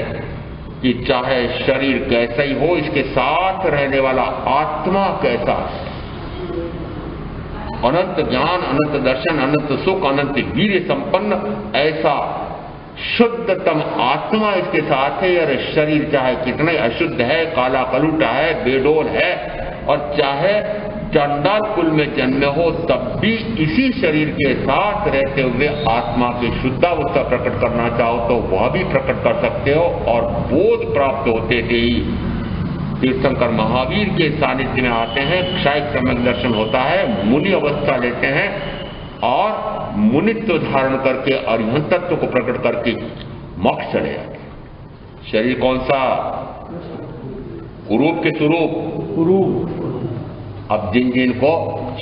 कि चाहे शरीर कैसा ही हो, इसके साथ रहने वाला आत्मा कैसा है। अनंत ज्ञान, अनंत दर्शन, अनंत सुख, अनंत वीर्य संपन्न ऐसा शुद्धतम आत्मा इसके साथ है। और शरीर चाहे कितना ही अशुद्ध है, काला कलूटा है, बेडोल है, और चाहे चंडाल कुल में जन्मे हो, तब भी इसी शरीर के साथ रहते हुए आत्मा की शुद्धावस्था प्रकट करना चाहो तो वह भी प्रकट कर सकते हो। और बोध प्राप्त होते थे ही तीर्थंकर महावीर के सानिध्य में आते हैं, क्षायिक सम्यक दर्शन होता है, मुनि अवस्था लेते हैं, और मुनित्व धारण करके अरिहंत तत्व को प्रकट करके मोक्ष चले जाते हैं। शरीर कौन सा? कुरूप के स्वरूप? कुरूप। अब जिन जिन को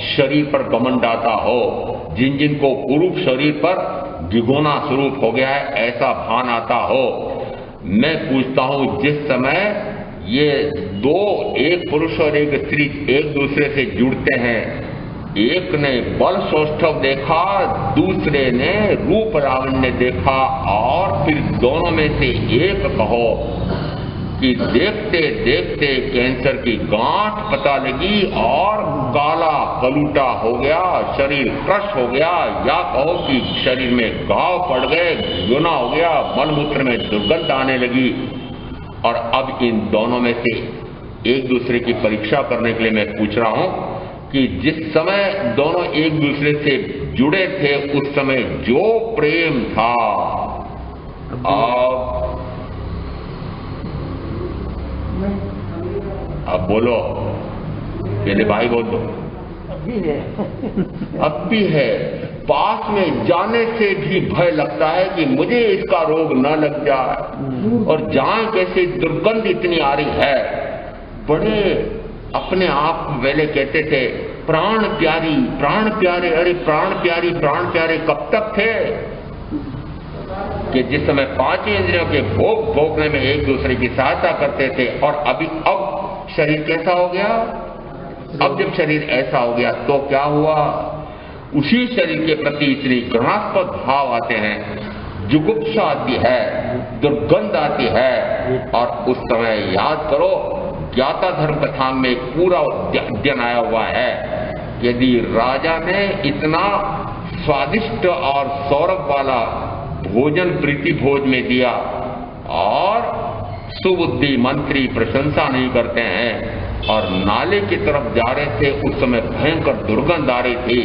शरीर पर घमंड आता हो, जिन जिन को कुरूप शरीर पर द्विगुना स्वरूप हो गया है, ऐसा भान आता हो, मैं पूछता हूं जिस समय ये 2, एक पुरुष और एक स्त्री एक दूसरे से जुड़ते हैं, एक ने बल सौष्ठव देखा, दूसरे ने रूप लावण्य देखा, और फिर दोनों में से एक कहो कि देखते देखते कैंसर की गांठ पता लगी और काला कलूटा हो गया, शरीर क्रश हो गया, या कहो कि शरीर में घाव पड़ गए, गुना हो गया, मलमूत्र में दुर्गंध आने लगी। और अब इन दोनों में से एक दूसरे की परीक्षा करने के लिए मैं पूछ रहा हूं कि जिस समय दोनों एक दूसरे से जुड़े थे उस समय जो प्रेम था, अब बोलो, मेरे भाई बोल दो। अभी है। अब भी है। पास में जाने से भी भय लगता है कि मुझे इसका रोग न लग जाए, और जहां कैसे दुर्गंध इतनी आ रही है। बड़े अपने आप पहले कहते थे प्राण प्यारी, प्राण प्यारे। अरे प्राण प्यारी, प्राण प्यारे कब तक थे कि जिस समय पांच इंद्रियों के भोग भोगने में एक दूसरे की सहायता करते थे, और अब शरीर कैसा हो गया। अब जब शरीर ऐसा हो गया तो क्या हुआ, उसी शरीर के प्रति इतनी घृणास्पद भाव आते हैं, जुगुप्सा आती है, दुर्गंध आती है। और उस समय याद करो, ज्ञाता धर्म कथा में पूरा अध्ययन आया हुआ है। यदि राजा ने इतना स्वादिष्ट और सौरभ वाला भोजन प्रीति भोज में दिया और सुबुद्धि मंत्री प्रशंसा नहीं करते हैं, और नाले की तरफ जा रहे थे, उस समय भयंकर दुर्गंध आ रही थी,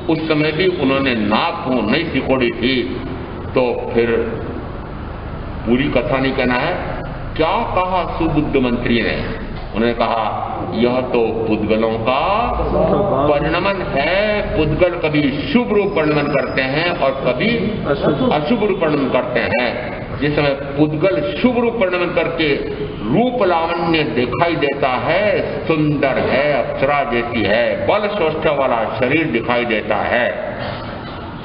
उस समय भी उन्होंने नाक मुंह नहीं सिकोड़ी थी, तो फिर पूरी कथा नहीं कहना है। क्या कहा सुबुद्ध मंत्री ने? उन्होंने कहा यह तो पुद्गलों का परिणमन है। पुद्गल कभी शुभ रूप वर्णन करते हैं और कभी अशुभ रूप वर्णन करते हैं। जिस समय पुद्गल शुभ रूप वर्णन करके रूप लावण्य दिखाई देता है, सुंदर है, अप्सरा जैसी है, बल सौष्ठव वाला शरीर दिखाई देता है,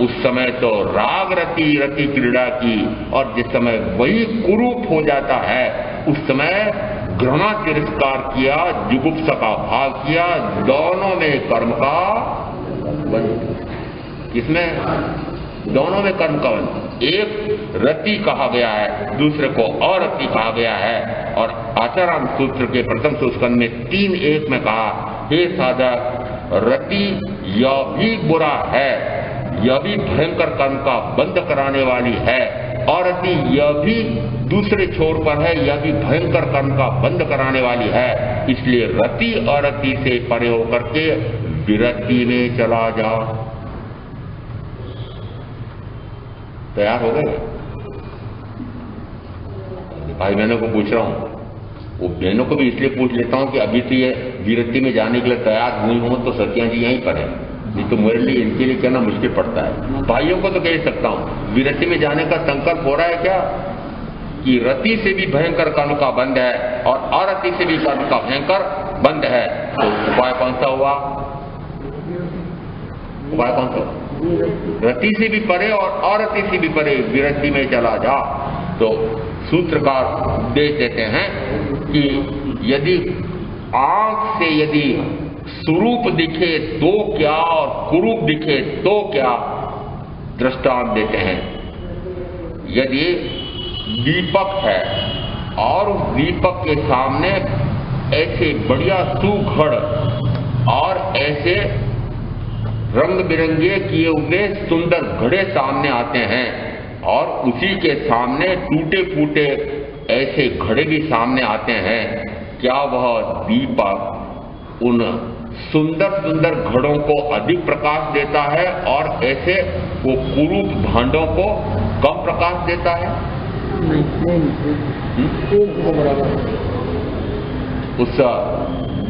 उस समय तो राग रति रति क्रीड़ा की। और जिस समय वही कुरूप हो जाता है, उस समय घृणा तिरस्कार किया, जुगुप्सा का भाव किया। दोनों में कर्म का बंध। किसमें? दोनों में कर्म का बंध। एक रति कहा गया है, दूसरे को अरति कहा गया है। और आचारांत सूत्र के प्रथम सूत्रस्कंध में 3:1 में कहा, हे साधक, रति यह भी बुरा है, यह भी भयंकर कर्म का बंध कराने वाली है, और रति यह भी दूसरे छोर पर है, यह भी भयंकर कर्म का बंध कराने वाली है। इसलिए रति और रति से परे होकर के विरति में चला जा। तैयार हो गए? भाई बहनों को पूछ रहा हूं, वो बहनों को भी इसलिए पूछ लेता हूं कि अभी तो ये विरति में जाने के लिए तैयार हुई हूं तो सत्या जी यहीं पर है, नहीं तो मेरे लिए इनके लिए कहना मुश्किल पड़ता है। भाइयों को तो कह सकता हूं, विरति में जाने का संकल्प हो रहा है क्या कि रति से भी भयंकर कर्म का बंध है और अरति से भी कर्म का भयंकर बंध है, तो उपाय कौन सा हुआ? उपाय कौन सा? रति से भी परे और अरति से भी परे विरति में चला जा। तो सूत्रकार उपदेश देते हैं कि यदि आंख से यदि स्वरूप दिखे तो क्या और कुरूप दिखे तो क्या, दृष्टांत देते हैं। यदि दीपक है और उस दीपक के सामने ऐसे बढ़िया सुघड़ और ऐसे रंग बिरंगे किए हुए सुंदर घड़े सामने आते हैं, और उसी के सामने टूटे फूटे ऐसे घड़े भी सामने आते हैं, क्या वह दीपक उन सुंदर सुंदर घड़ों को अधिक प्रकाश देता है और ऐसे वो कुरूप भांडों को कम प्रकाश देता है? उस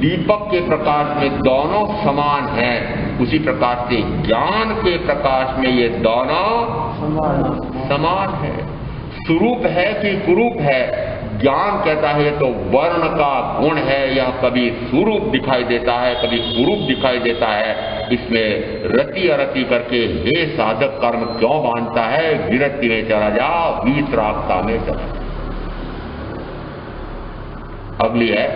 दीपक के प्रकाश में दोनों समान हैं, उसी प्रकार से ज्ञान के प्रकाश में ये दोनों समान है। स्वरूप है कि कुरूप है? ज्ञान कहता है तो वर्ण का गुण है, यह कभी स्वरूप दिखाई देता है, कभी कुरूप दिखाई देता है। इसमें रति अरति करके हे साधक कर्म क्यों बांधता है? विरति में चला जा, वीतरागता में चला। अगली है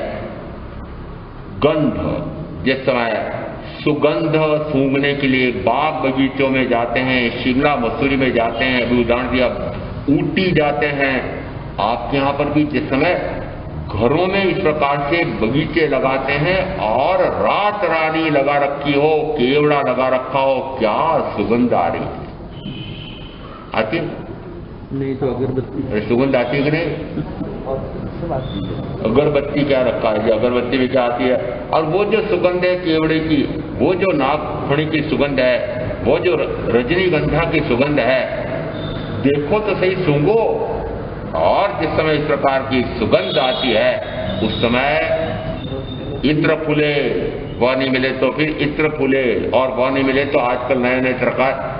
गंध। जिस समय सुगंध सूंघने के लिए बाग बगीचों में जाते हैं, शिमला मसूरी में जाते हैं, अभी उदाहरण दिया ऊटी जाते हैं। आपके यहाँ पर भी जिस समय घरों में इस प्रकार से बगीचे लगाते हैं और रात रानी लगा रखी हो, केवड़ा लगा रखा हो, क्या सुगंध आ रही है? आती है? नहीं तो अगरबत्ती। अरे सुगंध आती है कि नहीं? अगरबत्ती क्या रखा है? अगरबत्ती में क्या आती है? और वो जो सुगंध है केवड़े की, वो जो नागफणी की सुगंध है, वो जो रजनीगंधा की सुगंध है, देखो तो सही, सूंघो। और जिस समय इस प्रकार की सुगंध आती है उस समय इत्र फूले, वह नहीं मिले तो फिर इत्र फूले, और वह नहीं मिले तो आजकल नए नए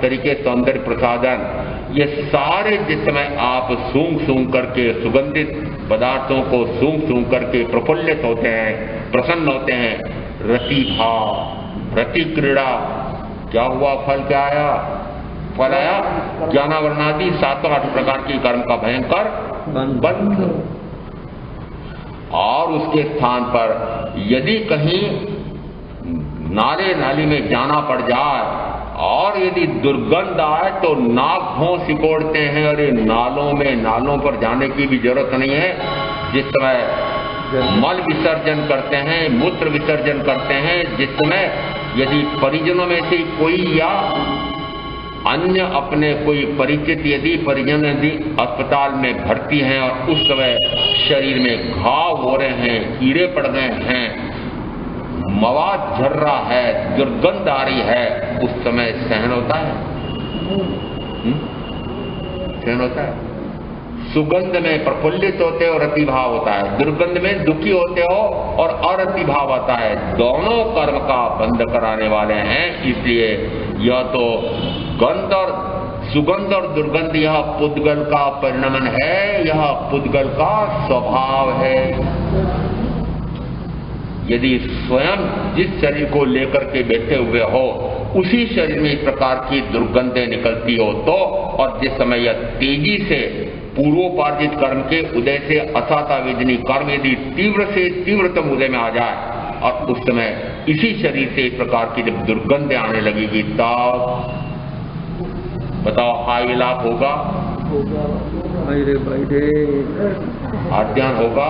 तरीके सौंदर्य प्रसाधन, ये सारे जिस समय आप सूंघ सूंघ करके सुगंधित पदार्थों को सूंघ सूंघ करके प्रफुल्लित होते हैं, प्रसन्न होते हैं, रति भाव, रति क्रीड़ा, क्या हुआ? फल क्या आया? फल आया ज्ञानावरणादि 7-8 प्रकार की कर्म का भयंकर बंध। और उसके स्थान पर यदि कहीं नाले नाली में जाना पड़ जाए और यदि दुर्गंध आए तो नाक भौं सिकोड़ते हैं। और ये नालों पर जाने की भी जरूरत नहीं है। जिस समय मल विसर्जन करते हैं, मूत्र विसर्जन करते हैं, जिस समय यदि परिजनों में से कोई या अन्य अपने कोई परिचित यदि परिजन यदि अस्पताल में भर्ती हैं और उस समय शरीर में घाव हो रहे हैं, कीड़े पड़ गए हैं, मवाद झर रहा है, दुर्गंध आ रही है, उस समय सहन होता है? सहन होता है? सुगंध में प्रफुल्लित होते हो, रतिभाव होता है। दुर्गंध में दुखी होते हो और अरतिभाव आता है। दोनों कर्म का बंध कराने वाले हैं। इसलिए यह तो गंध और सुगंध और दुर्गंध यह पुद्गल का परिणमन है, यह पुद्गल का स्वभाव है। यदि स्वयं जिस शरीर को लेकर के बैठे हुए हो उसी शरीर में इस प्रकार की दुर्गंधें निकलती हो तो, और जिस समय यह तेजी से पूर्वोपार्जित कर्म के उदय से असाता वेदनी कर्म यदि तीव्र से तीव्रतम उदय में आ जाए और उस समय इसी शरीर से इस प्रकार की जब दुर्गंधें आने लगेगी तब बताओ हाय विलाप होगा? आद्यान होगा?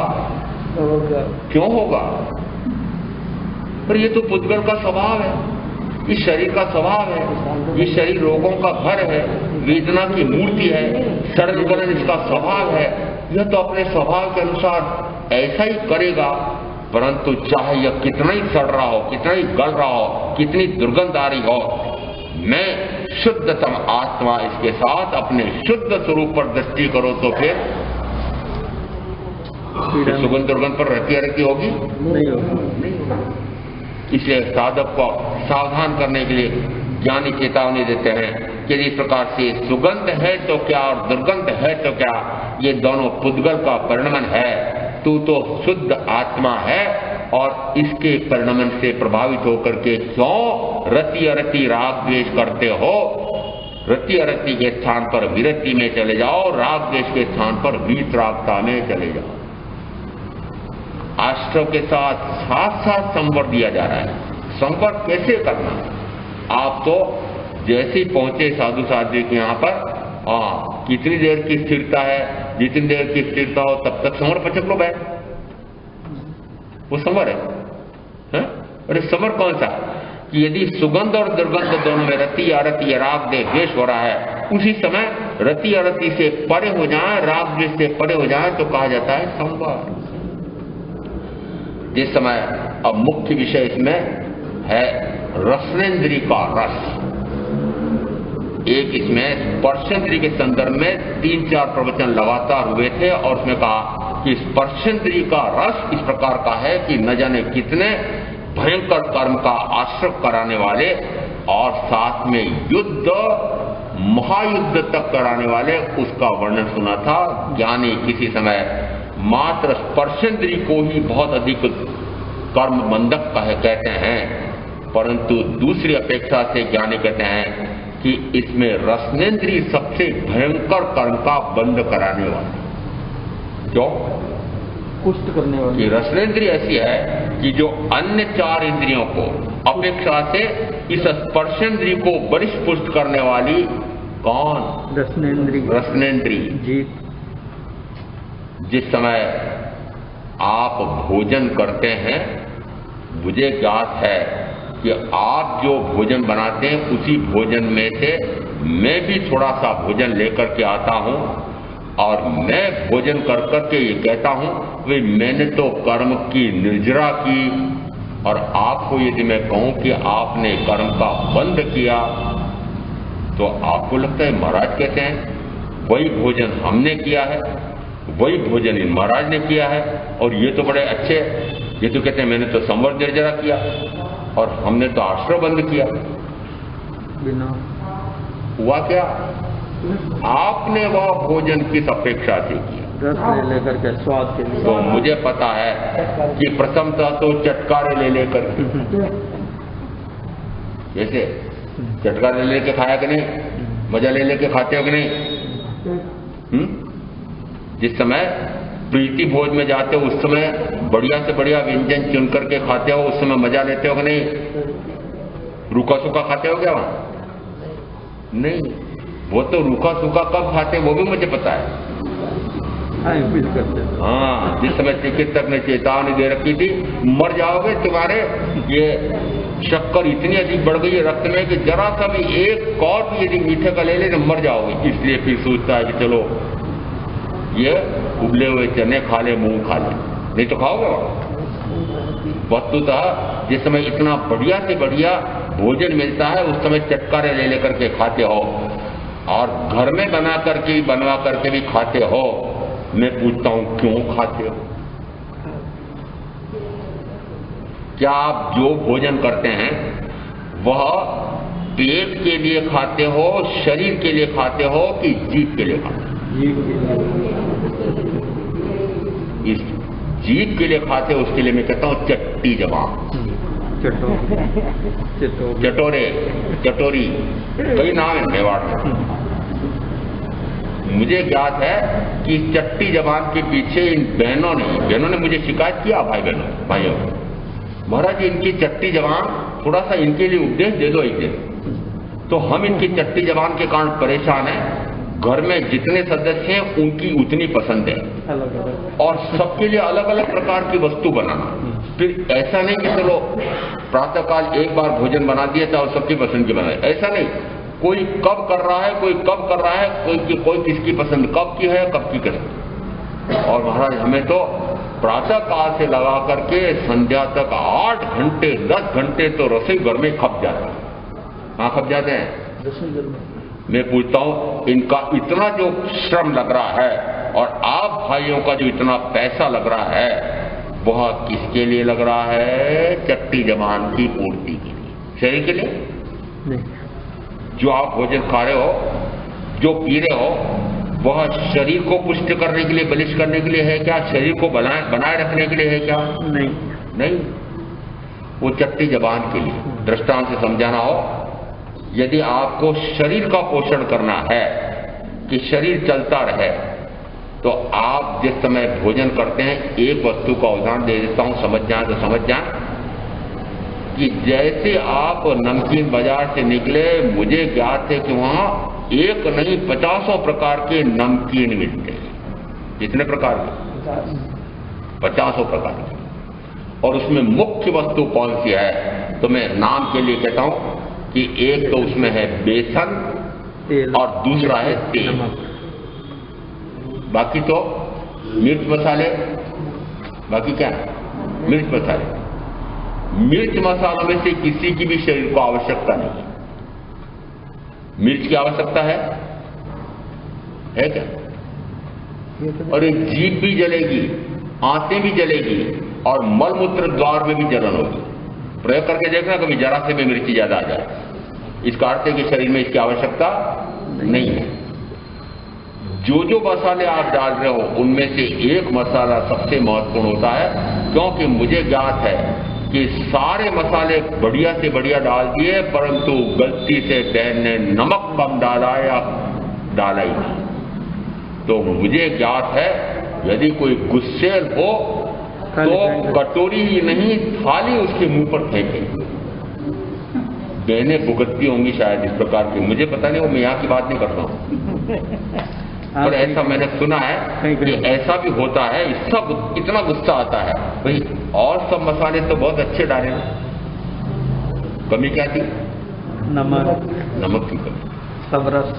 क्यों होगा? पर ये तो पुद्गल का स्वभाव है, इस शरीर का स्वभाव है। ये शरीर रोगों का घर है, वेदना की मूर्ति है, सड़न गलन इसका स्वभाव है। यह तो अपने स्वभाव के अनुसार ऐसा ही करेगा। परंतु चाहे यह कितना ही सड़ रहा हो, कितना ही गल रहा हो, कितनी दुर्गंध आ रही हो, मैं शुद्धतम आत्मा इसके साथ अपने शुद्ध स्वरूप पर दृष्टि करो तो फिर सुगंध दुर्गंध पर रति अरति होगी? नहीं होगी। इसलिए साधक को सावधान करने के लिए ज्ञानी चेतावनी देते हैं कि इस प्रकार से सुगंध है तो क्या और दुर्गंध है तो क्या, ये दोनों पुद्गल का परिणमन है। तू तो शुद्ध आत्मा है और इसके परिणमन से प्रभावित होकर के क्यों रति अरति राग द्वेष करते हो? रति अरति के स्थान पर विरति में चले जाओ, राग द्वेष के स्थान पर वीतरागता में चले जाओ। आश्रव के साथ साथ साथ संवर दिया जा रहा है। संवर कैसे करना? आप तो जैसे ही पहुंचे साधु साध्वी के यहाँ पर, कितनी देर की स्थिरता है, जितनी देर की स्थिरता हो तब तक संवर पचक लो बैठ, वो संवर है? अरे संवर कौन सा? कि यदि सुगंध और दुर्गंध दोनों में रति अरति राग द्वेष हो रहा है, उसी समय रति अरति से परे हो जाए, राग द्वेष से परे हो जाए तो कहा जाता है संवर। जिस समय अब मुख्य विषय इसमें है रसनेन्द्रिय का रस। एक इसमें स्पर्शेंद्रिय के संदर्भ में 3-4 प्रवचन लगातार हुए थे और उसमें कहा कि स्पर्शेंद्रिय का रस इस प्रकार का है कि न जाने कितने भयंकर कर्म का आश्रय कराने वाले और साथ में युद्ध महायुद्ध तक कराने वाले, उसका वर्णन सुना था। ज्ञानी किसी समय मात्र स्पर्शेंद्रिय को ही बहुत अधिक कर्म बंधक कहते हैं, परंतु दूसरी अपेक्षा से ज्ञानी कहते हैं कि इसमें रसनेन्द्रिय सबसे भयंकर कर्म का बंध कराने वाला। क्यों? कुष्ठ करने वाली। रसनेन्द्रिय ऐसी है कि जो अन्य 4 इंद्रियों को अपेक्षा से इस स्पर्शेंद्री को बलिष्ठ पुष्ट करने वाली कौन? रसनेंद्री। रसनेंद्री। जी। जिस समय आप भोजन करते हैं, मुझे ज्ञात है कि आप जो भोजन बनाते हैं उसी भोजन में से मैं भी थोड़ा सा भोजन लेकर के आता हूं और मैं भोजन कर करके ये कहता हूं कि मैंने तो कर्म की निर्जरा की। और आपको यदि मैं कहूं कि आपने कर्म का बंध किया तो आपको लगता है महाराज कहते हैं वही भोजन हमने किया है, वही भोजन इन महाराज ने किया है और ये तो बड़े अच्छे। ये तो कहते हैं मैंने तो संवर निर्जरा किया और हमने तो आश्रय बंद किया। बिना हुआ क्या? आपने वह भोजन किस अपेक्षा से किया? रस ले लेकर के, स्वाद के लिए। तो मुझे पता है कि प्रथमतः तो चटकारे ले लेकर के, जैसे चटकारे ले लेके खाया कि नहीं, मजा ले लेके खाते हो कि नहीं? जिस समय प्रीति भोज में जाते हो उस समय बढ़िया से बढ़िया व्यंजन चुन करके खाते हो, उस समय मजा लेते हो कि नहीं? रूखा सूखा खाते हो क्या वहां? नहीं, वो तो रूखा सूखा कब खाते वो भी मुझे पता है। हाँ, जिस समय चिकित्सक ने चेतावनी दे रखी थी मर जाओगे, तुम्हारे ये शक्कर इतनी अधिक बढ़ गई है रक्त में कि जरा सा भी एक कौर भी यदि मीठे का ले ले तो मर जाओगे। इसलिए फिर सोचता है कि चलो ये उबले हुए चने खा ले, मूंग खा ले, नहीं तो खाओगे वहां। वस्तुतः जिस समय इतना बढ़िया से बढ़िया भोजन मिलता है उस समय चटकारे ले लेकर के खाते हो और घर में बना करके बनवा करके भी खाते हो। मैं पूछता हूं क्यों खाते हो? क्या आप जो भोजन करते हैं वह पेट के लिए खाते हो, शरीर के लिए खाते हो कि जीभ के लिए खाते हो? इस जीभ के लिए खाते हो, उसके लिए मैं कहता हूं चट्टी जबान, चटोरे, चटोरी, कई नाम है मेवाड़ में। मुझे ज्ञात है कि चट्टी जबान के पीछे इन बहनों ने मुझे शिकायत किया, भाइयों महाराज इनकी चट्टी जबान, थोड़ा सा इनके लिए उपदेश दे दो एक दिन। तो हम इनकी चट्टी जबान के कारण परेशान हैं। घर में जितने सदस्य हैं उनकी उतनी पसंद है और सबके लिए अलग अलग प्रकार की वस्तु बनाना। फिर ऐसा नहीं कि चलो प्रातःकाल एक बार भोजन बना दिया था और सबकी पसंद की बनाए, ऐसा नहीं। कोई कब कर रहा है, कोई कब कर रहा है, कोई किसकी पसंद कब की है, कब की करे। और महाराज हमें तो प्रातः काल से लगा करके संध्या तक 8 घंटे 10 घंटे तो रसोई घर में खप जाते हैं। हाँ, खप जाते हैं। मैं पूछता हूं इनका इतना जो श्रम लग रहा है और आप भाइयों का जो इतना पैसा लग रहा है वह किसके लिए लग रहा है? चट्टी जबान की पूर्ति के लिए, शरीर के लिए नहीं। जो आप भोजन खा रहे हो, जो पी रहे हो, वह शरीर को पुष्ट करने के लिए, बलिष्ठ करने के लिए है क्या? शरीर को बनाए रखने के लिए है क्या? नहीं, वो चट्टी जबान के लिए। दृष्टांत से समझाना हो, यदि आपको शरीर का पोषण करना है कि शरीर चलता रहे, तो आप जिस समय भोजन करते हैं, एक वस्तु का उदाहरण दे देता हूं, समझ जाए तो समझ जाए कि जैसे आप नमकीन बाजार से निकले, मुझे ज्ञात है कि वहां एक नहीं 50 प्रकार के नमकीन मिलते हैं। कितने प्रकार के? 50 प्रकार के। और उसमें मुख्य वस्तु कौन सी है? तो मैं नाम के लिए कहता हूं कि एक तो उसमें है बेसन और दूसरा है तेल, बाकी तो मिर्च मसाले, बाकी क्या है? मिर्च मसाले। मिर्च मसालों में से किसी की भी शरीर को आवश्यकता नहीं है। मिर्च की आवश्यकता है क्या? और ये जीभ भी जलेगी, आंतें भी जलेगी और मलमूत्र द्वार में भी जलन होगी। प्रयोग करके देखना, कभी जरा से भी मिर्ची ज्यादा आ जाए। इसका अर्थ है कि शरीर में इसकी आवश्यकता नहीं है। जो मसाले आप डाल रहे हो उनमें से एक मसाला सबसे महत्वपूर्ण होता है, क्योंकि मुझे ज्ञात है कि सारे मसाले बढ़िया से बढ़िया डाल दिए, परंतु गलती से बहन ने नमक कम डाला या डाला ही नहीं। तो मुझे ज्ञात है यदि कोई गुस्सेल हो तो कटोरी ही नहीं थाली उसके मुंह पर फेंके। बहनें भुगतती होंगी शायद इस प्रकार की, मुझे पता नहीं, वो मैं यहाँ की बात नहीं करता हूँ। पर ऐसा मैंने सुना है कि ऐसा भी होता है, सब इतना गुस्सा आता है भाई, और सब मसाले तो बहुत अच्छे डाले, कमी क्या थी? नमक की कमी। सब रस।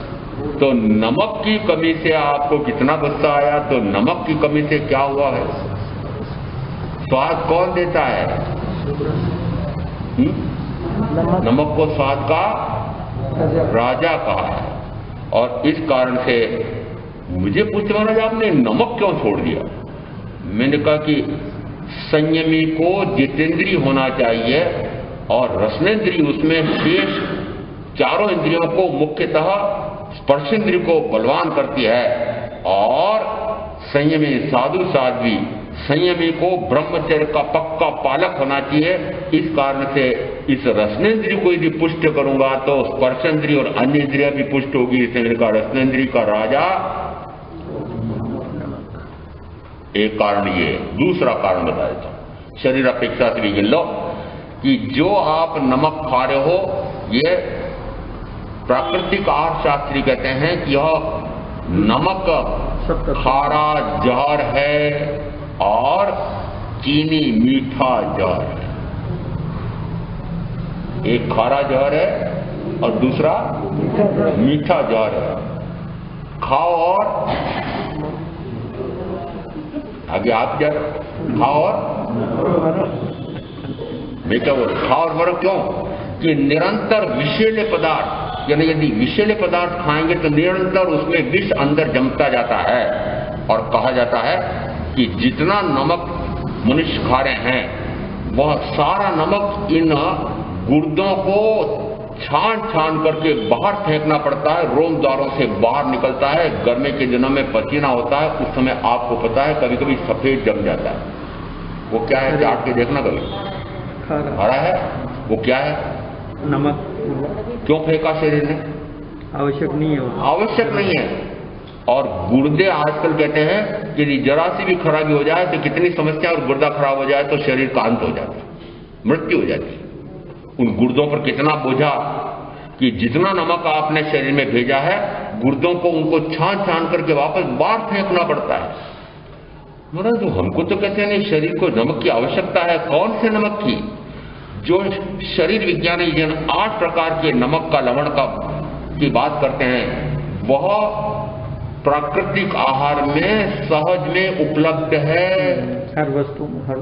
तो नमक की कमी से आपको कितना गुस्सा आया, तो नमक की कमी से क्या हुआ है? स्वाद कौन देता है? नमक को स्वाद का राजा कहा है। और इस कारण से मुझे पूछते महाराज आपने नमक क्यों छोड़ दिया? मैंने कहा कि संयमी को जितेंद्रिय होना चाहिए और रसनेन्द्रिय उसमें शेष चारों इंद्रियों को मुख्यतः स्पर्शेंद्रिय को बलवान करती है, और संयमी साधु साध्वी संयमी को ब्रह्मचर्य का पक्का पालक होना चाहिए। इस कारण से इस रसनेन्द्रिय को यदि पुष्ट करूंगा तो स्पर्शेंद्रिय और अन्य इंद्रिय भी पुष्ट होगी। इसलिए का रसनेन्द्रिय का राजा एक कारण ये। दूसरा कारण बता देता हूं, शरीर अपेक्षा से भी गिन लो कि जो आप नमक खा रहे हो, ये प्राकृतिक आहार शास्त्री कहते हैं कि यह नमक खारा जहर है और चीनी मीठा जहर है। एक खारा जहर है और दूसरा मीठा जहर है। खाओ और आगे आप जर खाओ और मैं क्या बोल, खाओ और मरो। क्यों? कि निरंतर विषैले पदार्थ, यानी यदि विषैले पदार्थ खाएंगे तो निरंतर उसमें विष अंदर जमता जाता है। और कहा जाता है कि जितना नमक मनुष्य खा रहे हैं वह सारा नमक इन गुर्दों को छान छान करके बाहर फेंकना पड़ता है, रोम द्वारों से बाहर निकलता है। गर्मी के दिनों में पसीना होता है, उस समय आपको पता है कभी कभी सफेद जम जाता है। वो क्या है? चाट के देखना कभी। हरा है वो क्या है? नमक। क्यों फेंका शरीर ने? आवश्यक नहीं है, आवश्यक नहीं है। और गुर्दे आजकल कहते हैं कि यदि जरा सी भी खराबी हो जाए तो कितनी समस्या, और गुर्दा खराब हो जाए तो शरीर का अंत हो जाता है, मृत्यु हो जाती है। उन गुर्दों पर कितना बोझा कि जितना नमक आपने शरीर में भेजा है, गुर्दों को उनको छान छान करके वापस बाहर फेंकना पड़ता है। महाराज तो हमको तो कहते हैं नहीं, शरीर को नमक की आवश्यकता है। कौन से नमक की? जो शरीर विज्ञानी जिन 8 प्रकार के नमक का लवण का की बात करते हैं, वह प्राकृतिक आहार में सहज में उपलब्ध है। हर वस्तु, हर